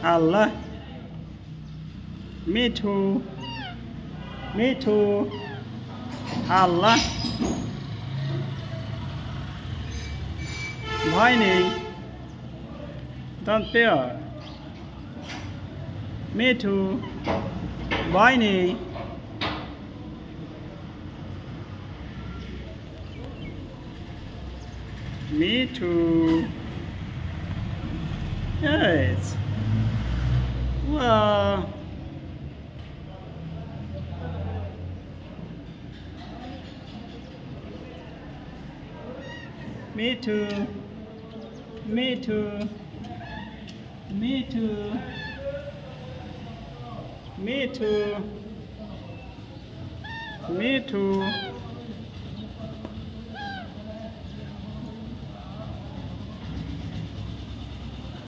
Allah. Me too. Me too. Allah. Whining. Don't fear. Me too. Whining. Me too. Yes. Wow. Me too. Me too. Me too. Me too. Me too.